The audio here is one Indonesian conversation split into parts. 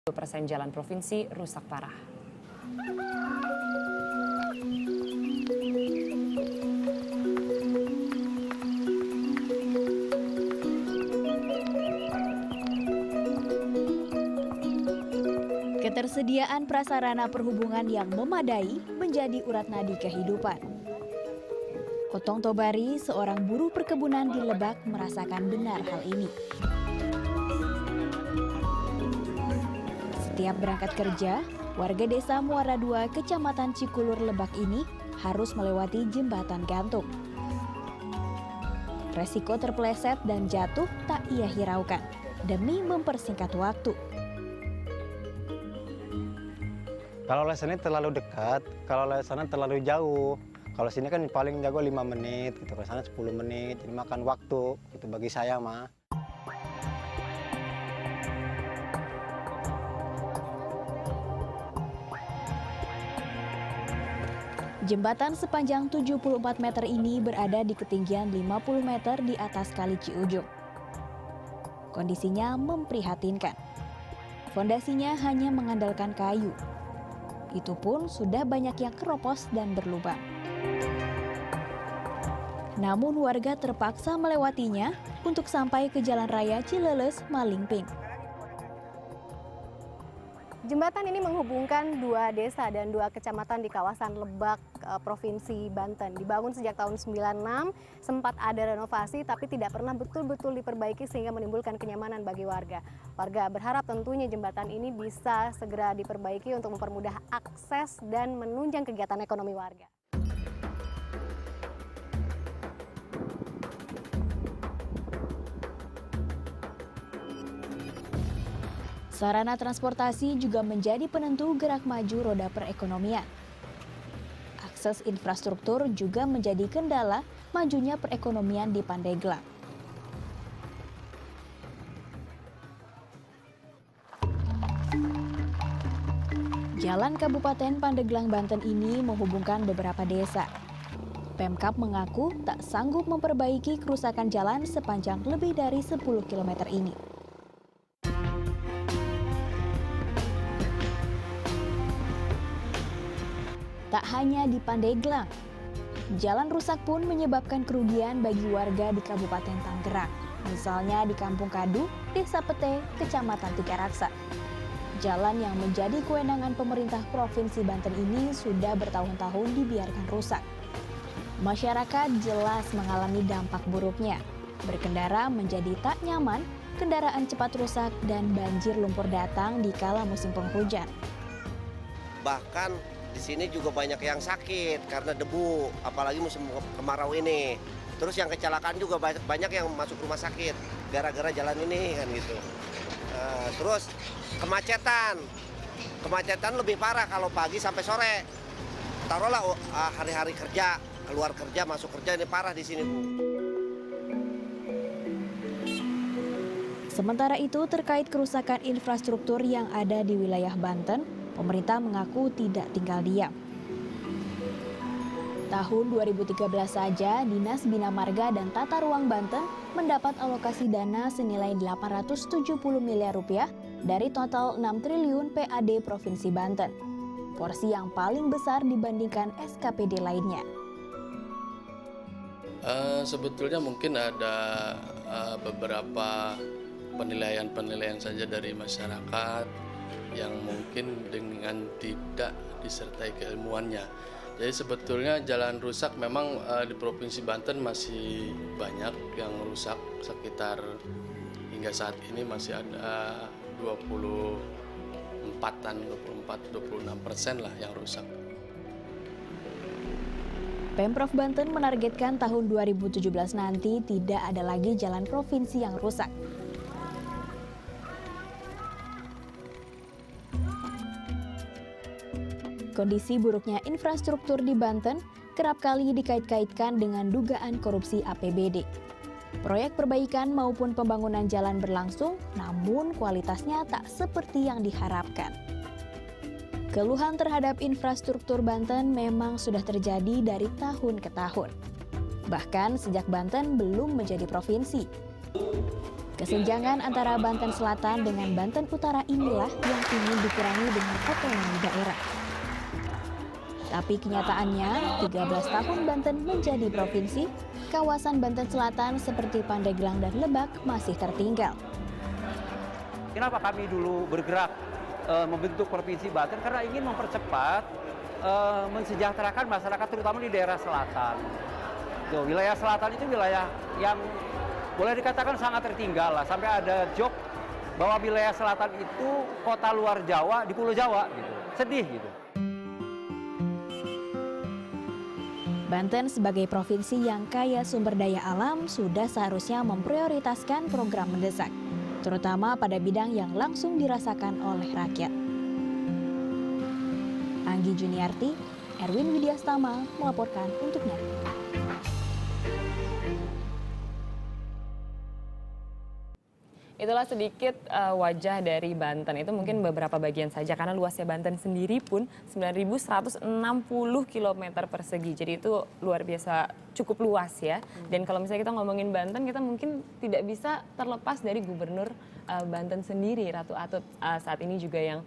2% jalan provinsi rusak parah. Ketersediaan prasarana perhubungan yang memadai menjadi urat nadi kehidupan. Otong Tobari, seorang buruh perkebunan di Lebak, merasakan benar hal ini. Setiap berangkat kerja, warga desa Muara II, Kecamatan Cikulur, Lebak ini harus melewati jembatan gantung. Resiko terpeleset dan jatuh tak ia hiraukan demi mempersingkat waktu. Kalau lesannya terlalu dekat, kalau lesannya terlalu jauh. Kalau sini kan paling jago 5 menit, gitu. Kalau sana 10 menit, jadi makan waktu. Itu bagi saya mah. Jembatan sepanjang 74 meter ini berada di ketinggian 50 meter di atas Kali Ciujung. Kondisinya memprihatinkan. Fondasinya hanya mengandalkan kayu. Itu pun sudah banyak yang keropos dan berlubang. Namun warga terpaksa melewatinya untuk sampai ke Jalan Raya Cileles, Malingping. Jembatan ini menghubungkan dua desa dan dua kecamatan di kawasan Lebak, Provinsi Banten. Dibangun sejak tahun 96, sempat ada renovasi tapi tidak pernah betul-betul diperbaiki sehingga menimbulkan kenyamanan bagi warga. Warga berharap tentunya jembatan ini bisa segera diperbaiki untuk mempermudah akses dan menunjang kegiatan ekonomi warga. Sarana transportasi juga menjadi penentu gerak maju roda perekonomian. Akses infrastruktur juga menjadi kendala majunya perekonomian di Pandeglang. Jalan Kabupaten Pandeglang, Banten ini menghubungkan beberapa desa. Pemkab mengaku tak sanggup memperbaiki kerusakan jalan sepanjang lebih dari 10 km ini. Tak hanya di Pandeglang, jalan rusak pun menyebabkan kerugian bagi warga di Kabupaten Tangerang. Misalnya di Kampung Kadu, Desa Pete, Kecamatan Tigaraksa. Jalan yang menjadi kewenangan pemerintah Provinsi Banten ini sudah bertahun-tahun dibiarkan rusak. Masyarakat jelas mengalami dampak buruknya. Berkendara menjadi tak nyaman, kendaraan cepat rusak, dan banjir lumpur datang di kala musim penghujan. Bahkan di sini juga banyak yang sakit karena debu, apalagi musim kemarau ini. Terus yang kecelakaan juga banyak yang masuk rumah sakit gara-gara jalan ini kan gitu. Terus kemacetan lebih parah kalau pagi sampai sore. Taruhlah hari-hari kerja, keluar kerja, masuk kerja, ini parah di sini, Bu. Sementara itu, terkait kerusakan infrastruktur yang ada di wilayah Banten, pemerintah mengaku tidak tinggal diam. Tahun 2013 saja, Dinas Bina Marga dan Tata Ruang Banten mendapat alokasi dana senilai 870 miliar rupiah dari total 6 triliun PAD Provinsi Banten. Porsi yang paling besar dibandingkan SKPD lainnya. Sebetulnya mungkin ada beberapa penilaian saja dari masyarakat yang mungkin dengan tidak disertai keilmuannya. Jadi sebetulnya jalan rusak memang di Provinsi Banten masih banyak yang rusak, sekitar hingga saat ini masih ada 24-26% lah yang rusak. Pemprov Banten menargetkan tahun 2017 nanti tidak ada lagi jalan provinsi yang rusak. Kondisi buruknya infrastruktur di Banten kerap kali dikait-kaitkan dengan dugaan korupsi APBD. Proyek perbaikan maupun pembangunan jalan berlangsung, namun kualitasnya tak seperti yang diharapkan. Keluhan terhadap infrastruktur Banten memang sudah terjadi dari tahun ke tahun. Bahkan sejak Banten belum menjadi provinsi. Kesenjangan antara Banten Selatan dengan Banten Utara inilah yang ingin dikurangi dengan otonomi daerah. Tapi kenyataannya, 13 tahun Banten menjadi provinsi, kawasan Banten Selatan seperti Pandeglang dan Lebak masih tertinggal. Kenapa kami dulu bergerak membentuk Provinsi Banten? Karena ingin mempercepat, mensejahterakan masyarakat terutama di daerah selatan. Tuh, wilayah selatan itu wilayah yang boleh dikatakan sangat tertinggal lah. Sampai ada joke bahwa wilayah selatan itu kota luar Jawa di Pulau Jawa gitu. Sedih gitu. Banten sebagai provinsi yang kaya sumber daya alam sudah seharusnya memprioritaskan program mendesak, terutama pada bidang yang langsung dirasakan oleh rakyat. Anggi Juniarti, Erwin Widiastama melaporkan untuknya. Itulah sedikit wajah dari Banten. Itu mungkin beberapa bagian saja karena luasnya Banten sendiri pun 9.160 km persegi. Jadi itu luar biasa cukup luas ya. Dan kalau misalnya kita ngomongin Banten, kita mungkin tidak bisa terlepas dari Gubernur Banten sendiri, Ratu Atut saat ini juga yang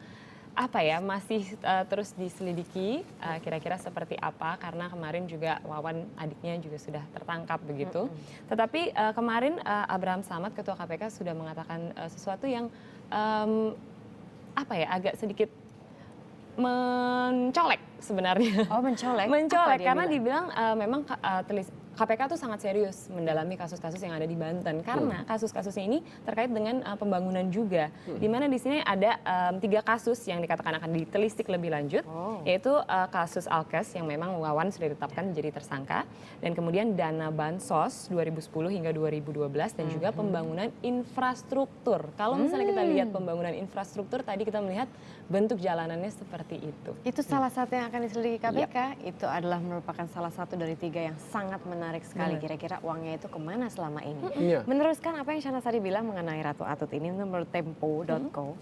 masih terus diselidiki kira-kira seperti apa, karena kemarin juga Wawan adiknya juga sudah tertangkap begitu. Tetapi kemarin Abraham Samad Ketua KPK sudah mengatakan sesuatu yang agak sedikit mencolek sebenarnya. Oh, mencolek? Mencolek karena dibilang memang KPK tuh sangat serius mendalami kasus-kasus yang ada di Banten karena kasus-kasusnya ini terkait dengan pembangunan juga. Di mana di sini ada 3 kasus yang dikatakan akan ditelisik lebih lanjut, yaitu kasus Alkes yang memang Wawan sudah ditetapkan menjadi tersangka, dan kemudian dana bansos 2010 hingga 2012 dan juga pembangunan infrastruktur. Kalau misalnya kita lihat pembangunan infrastruktur tadi kita melihat bentuk jalanannya seperti itu. Itu salah satu yang akan diselidiki KPK. Itu adalah merupakan salah satu dari 3 yang sangat menarik sekali. Kira-kira uangnya itu kemana selama ini. Meneruskan apa yang Shahnaz tadi bilang mengenai Ratu Atut ini, menurut Tempo.co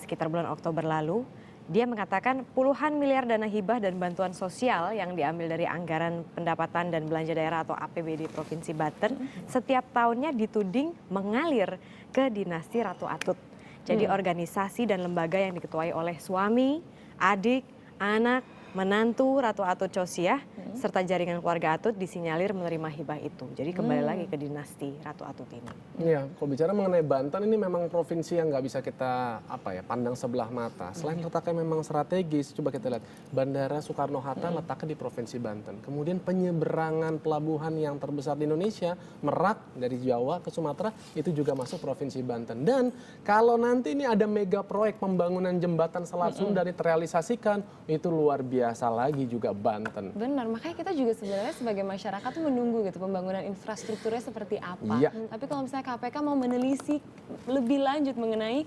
sekitar bulan Oktober lalu, dia mengatakan puluhan miliar dana hibah dan bantuan sosial yang diambil dari anggaran pendapatan dan belanja daerah atau APBD Provinsi Banten setiap tahunnya dituding mengalir ke dinasti Ratu Atut. Jadi organisasi dan lembaga yang diketuai oleh suami, adik, anak, menantu Ratu Atut Chosiah serta jaringan keluarga Atut disinyalir menerima hibah itu. Jadi kembali lagi ke dinasti Ratu Atut ini. Iya, kalau bicara mengenai Banten ini memang provinsi yang nggak bisa kita pandang sebelah mata. Selain letaknya memang strategis, coba kita lihat Bandara Soekarno-Hatta letaknya di Provinsi Banten. Kemudian penyeberangan pelabuhan yang terbesar di Indonesia, Merak dari Jawa ke Sumatera itu juga masuk Provinsi Banten. Dan kalau nanti ini ada mega proyek pembangunan jembatan Selat Sunda terrealisasikan, itu luar biasa lagi juga Banten. Benar, makanya kita juga sebenarnya sebagai masyarakat tuh menunggu gitu pembangunan infrastrukturnya seperti apa. Iya. Tapi kalau misalnya KPK mau menelisik lebih lanjut mengenai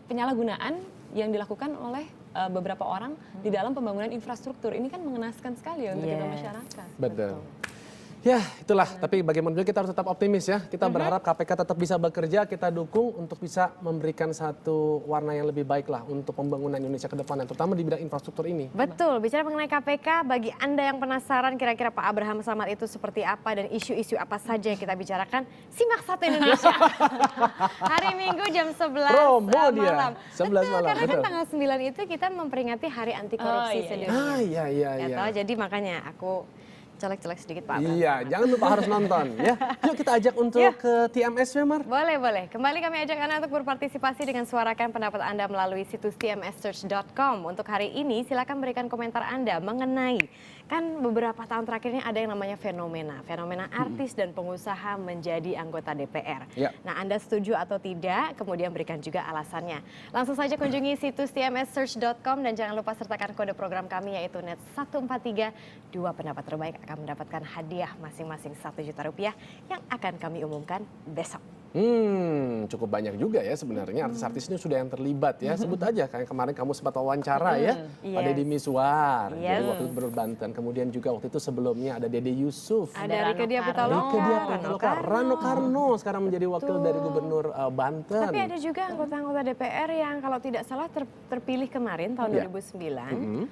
penyalahgunaan yang dilakukan oleh beberapa orang di dalam pembangunan infrastruktur, ini kan mengenaskan sekali ya untuk kita masyarakat. Betul. Ya itulah, tapi bagaimana juga kita harus tetap optimis ya. Kita berharap KPK tetap bisa bekerja, kita dukung untuk bisa memberikan satu warna yang lebih baik lah untuk pembangunan Indonesia ke depan, terutama di bidang infrastruktur ini. Betul, bicara mengenai KPK, bagi Anda yang penasaran kira-kira Pak Abraham Samad itu seperti apa dan isu-isu apa saja yang kita bicarakan, simak Satu Indonesia. Hari Minggu jam 11 Promo dia, malam. 11 betul, malam. Karena Betul. kan tanggal 9 itu kita memperingati Hari Anti Korupsi sedunia. Iya. Jadi makanya aku colek-colek sedikit Pak Abraham. Iya, jangan lupa harus nonton ya. Yuk kita ajak untuk ke TMS ya, Mar. Boleh. Kembali kami ajak Anda untuk berpartisipasi dengan suarakan pendapat Anda melalui situs tmssearch.com. Untuk hari ini silakan berikan komentar Anda mengenai, kan beberapa tahun terakhir ini ada yang namanya fenomena artis dan pengusaha menjadi anggota DPR. Ya. Nah, Anda setuju atau tidak? Kemudian berikan juga alasannya. Langsung saja kunjungi situs tmssearch.com dan jangan lupa sertakan kode program kami yaitu NET 143. 2 pendapat terbaik akan mendapatkan hadiah masing-masing Rp1 juta yang akan kami umumkan besok. Cukup banyak juga ya sebenarnya artis-artis ini sudah yang terlibat ya. Sebut aja kayak kemarin kamu sempat wawancara ya. Yes. Ada Deddy Miswar, Yes. jadi waktu itu Gubernur Banten. Kemudian juga waktu itu sebelumnya ada Dede Yusuf. Ada Rike Diah Pitaloka, Rano Karno sekarang menjadi wakil dari Gubernur Banten. Tapi ada juga anggota-anggota DPR yang kalau tidak salah terpilih kemarin tahun 2009,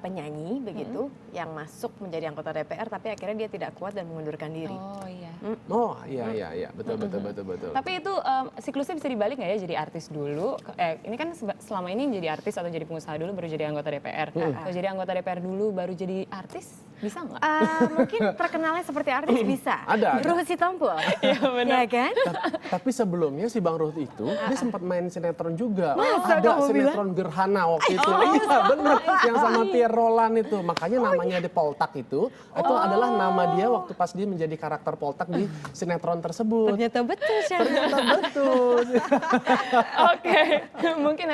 penyanyi begitu, yang masuk menjadi anggota DPR tapi akhirnya dia tidak kuat dan mengundurkan diri. Oh iya. Oh iya betul. betul. Tapi itu siklusnya bisa dibalik nggak ya, jadi artis dulu? Ini kan selama ini jadi artis atau jadi pengusaha dulu baru jadi anggota DPR. Atau jadi anggota DPR dulu baru jadi artis, bisa nggak? Mungkin terkenalnya seperti artis bisa. Ada. Ruhut Sitompul. Iya benar. Ya kan? Tapi sebelumnya si Bang Ruhut itu dia sempat main sinetron juga. Masa Ada kamu sinetron Gerhana waktu itu. Iya bener, yang sama Pierre Roland itu. Makanya namanya di Poltak itu adalah nama dia waktu pas dia menjadi karakter Poltak di sinetron tersebut. Ternyata betul, Syah. Ternyata betul. Oke, mungkin